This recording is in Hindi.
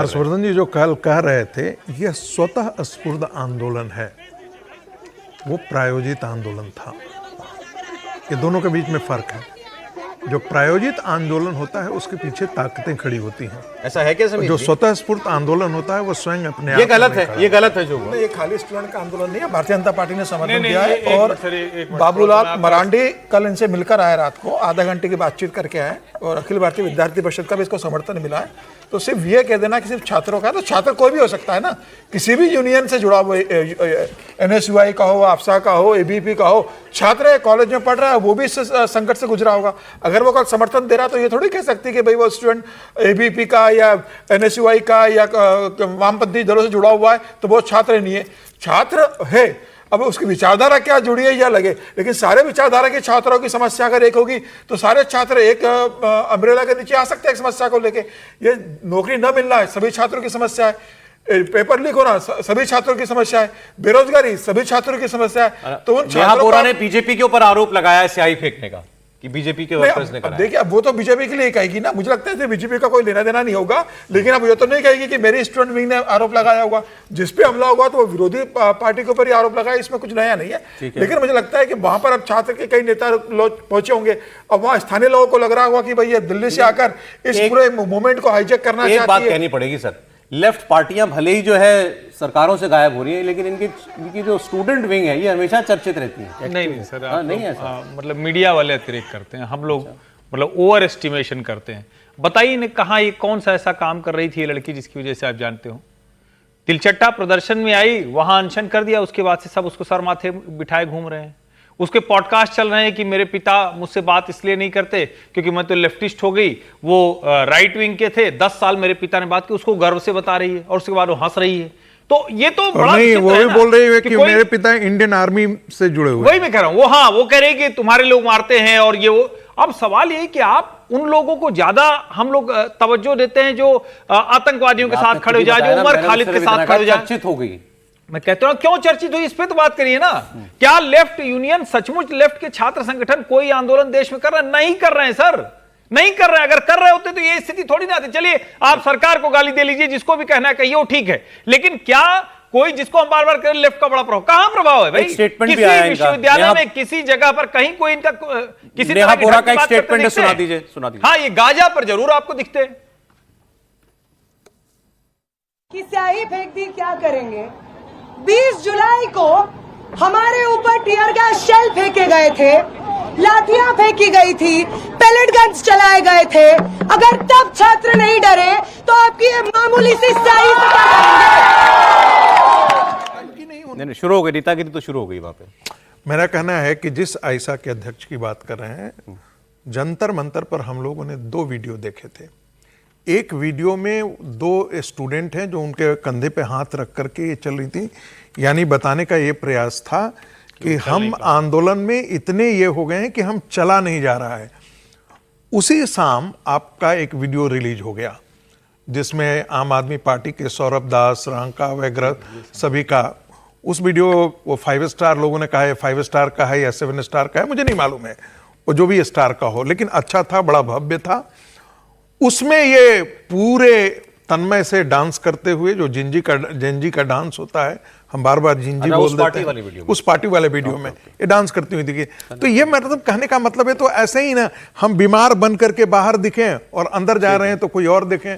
हर्षवर्धन जी जो कल कह रहे थे, यह स्वतः स्फूर्त आंदोलन है, वो प्रायोजित आंदोलन था। ये दोनों के बीच में फर्क है। जो प्रायोजित आंदोलन होता है उसके पीछे ताकतें खड़ी होती हैं। ऐसा है क्या समीर जो जी? स्वतः स्फूर्त आंदोलन होता है वो स्वयं अपने ये गलत है, ये गलत है जो हुआ। ये खाली स्टूडेंट का आंदोलन नहीं है, भारतीय जनता पार्टी ने समर्थन दिया है। और बाबूलाल मरांडी कल इनसे मिलकर आए, रात को आधा घंटे की बातचीत करके आए और अखिल भारतीय विद्यार्थी परिषद का भी इसको समर्थन मिला है। तो सिर्फ ये कह देना कि सिर्फ छात्रों का, तो छात्र कोई भी हो सकता है ना, किसी भी यूनियन से जुड़ा हुआ, NSUI का हो, AFSA का हो, ABP का हो, छात्र है, कॉलेज में पढ़ रहा है, वो भी इस संकट से गुजरा होगा। अगर वो कल समर्थन दे रहा तो ये थोड़ी कह सकती कि भाई वो स्टूडेंट ABP का या NSUI का या वामपंथी दलों से जुड़ा हुआ है तो वो छात्र नहीं है। छात्र है, अब उसकी विचारधारा क्या जुड़ी है या लगे, लेकिन सारे विचारधारा के छात्रों की समस्या अगर एक होगी तो सारे छात्र एक अम्ब्रेला के नीचे आ सकते हैं। एक समस्या को लेके, ये नौकरी न मिलना है, सभी छात्रों की समस्या है। पेपर लीक होना सभी छात्रों की समस्या है। बेरोजगारी सभी छात्रों की समस्या है। तो उन छात्रों ने बीजेपी के ऊपर आरोप लगाया है स्याही फेंकने का कि बीजेपी के वर्कर्स ने कराया। देखिए, अब वो तो बीजेपी के लिए कहेगी ना, मुझे लगता है बीजेपी का कोई लेना देना नहीं होगा। लेकिन अब ये तो नहीं कहेगी कि मेरी स्टूडेंट विंग ने आरोप लगाया होगा। जिस पे हमला होगा तो वो विरोधी पार्टी के ऊपर ही आरोप लगाया, इसमें कुछ नया नहीं है। लेकिन मुझे लगता है कि वहां पर अब छात्र के कई नेता लोग पहुंचे होंगे। अब वहां स्थानीय लोगों को लग रहा होगा कि भाई ये दिल्ली से आकर इस पूरे मूवमेंट को हाईजैक करना चाहती है। एक बात कहनी पड़ेगी सर, लेफ्ट पार्टियां भले ही जो है सरकारों से गायब हो रही है, लेकिन इनकी जो स्टूडेंट विंग है ये हमेशा चर्चित रहती है। नहीं सर, नहीं है सर। मतलब मीडिया वाले अतिरेक करते हैं, हम लोग मतलब ओवर एस्टिमेशन करते हैं। बताइए ने कहा ये कौन सा ऐसा काम कर रही थी ये लड़की जिसकी वजह से आप जानते हो? तिलचट्टा प्रदर्शन में आई, वहां अनशन कर दिया, उसके बाद से सब उसको सर माथे बिठाए घूम रहे हैं। उसके पॉडकास्ट चल रहे हैं कि मेरे पिता मुझसे बात इसलिए नहीं करते क्योंकि मैं तो लेफ्टिस्ट हो गई, वो राइट विंग के थे, 10 साल मेरे पिता ने बात की, उसको गर्व से बता रही है और उसके बाद वो हंस रही है। तो ये तो बड़ा नहीं, वो भी बोल रही है कि मेरे पिता इंडियन आर्मी से जुड़े हुए। वही मैं कह रहा हूं, वो हाँ वो कह रहे कि तुम्हारे लोग मारते हैं और ये वो। अब सवाल ये कि आप उन लोगों को ज्यादा हम लोग तवज्जो देते हैं जो आतंकवादियों के साथ खड़े हो जाए, जो उमर खालिद के साथ खड़े हो जाए। चर्चित हो गई। मैं कहता हूं क्यों चर्चित हुई, इस पे तो बात करिए ना। क्या लेफ्ट यूनियन सचमुच लेफ्ट के छात्र संगठन कोई आंदोलन देश में कर रहे हैं? नहीं कर रहे हैं सर, नहीं कर रहे हैं। अगर कर रहे होते तो ये स्थिति थोड़ी ना आती। चलिए आप सरकार को गाली दे लीजिए, जिसको भी कहना है कहिए, वो ठीक है। लेकिन क्या कोई जिसको हम बार बार करें लेफ्ट का बड़ा प्रभाव, कहां प्रभाव है भाई? किसी विश्वविद्यालय में किसी जगह पर कहीं कोई इनका किसी तरह की का एक स्टेटमेंट सुना दीजिए। हाँ, ये गाजा पर जरूर आपको दिखते हैं कि स्याही फेंक दी, क्या करेंगे? 20 जुलाई को हमारे ऊपर टीयर गैस शेल फेंके गए थे, लाठियां फेंकी गई थी, पेलेट गन्स चलाए गए थे। अगर तब छात्र नहीं डरे तो आपकी ये मामूली सी स्याही से क्या करेंगे? नहीं, शुरू हो गई नेतागिरी, तो शुरू हो गई वहां पे। मेरा कहना है कि जिस आयशा के अध्यक्ष की बात कर रहे हैं, जंतर मंतर पर हम लोगों ने 2 वीडियो देखे थे। एक वीडियो में 2 स्टूडेंट हैं जो उनके कंधे पे हाथ रख करके ये चल रही थी, यानी बताने का ये प्रयास था कि हम आंदोलन में इतने ये हो गए हैं कि हम चला नहीं जा रहा है। उसी शाम आपका एक वीडियो रिलीज हो गया जिसमें आम आदमी पार्टी के सौरभ दास, रांका वगैरह सभी का, उस वीडियो वो 5 स्टार लोगों ने कहा है, 5 स्टार का है या 7 स्टार का है मुझे नहीं मालूम है, वो जो भी स्टार का हो, लेकिन अच्छा था, बड़ा भव्य था। उसमें ये पूरे तन्मय से डांस करते हुए, जो जेंजी का डांस होता है, हम बार बार जिंजी बोल देते हैं, उस पार्टी वाले वीडियो में ये डांस करती हुई दिखी। तो ये मतलब कहने का मतलब है, तो ऐसे ही ना हम बीमार बन करके बाहर दिखें और अंदर जा रहे हैं तो कोई और दिखें।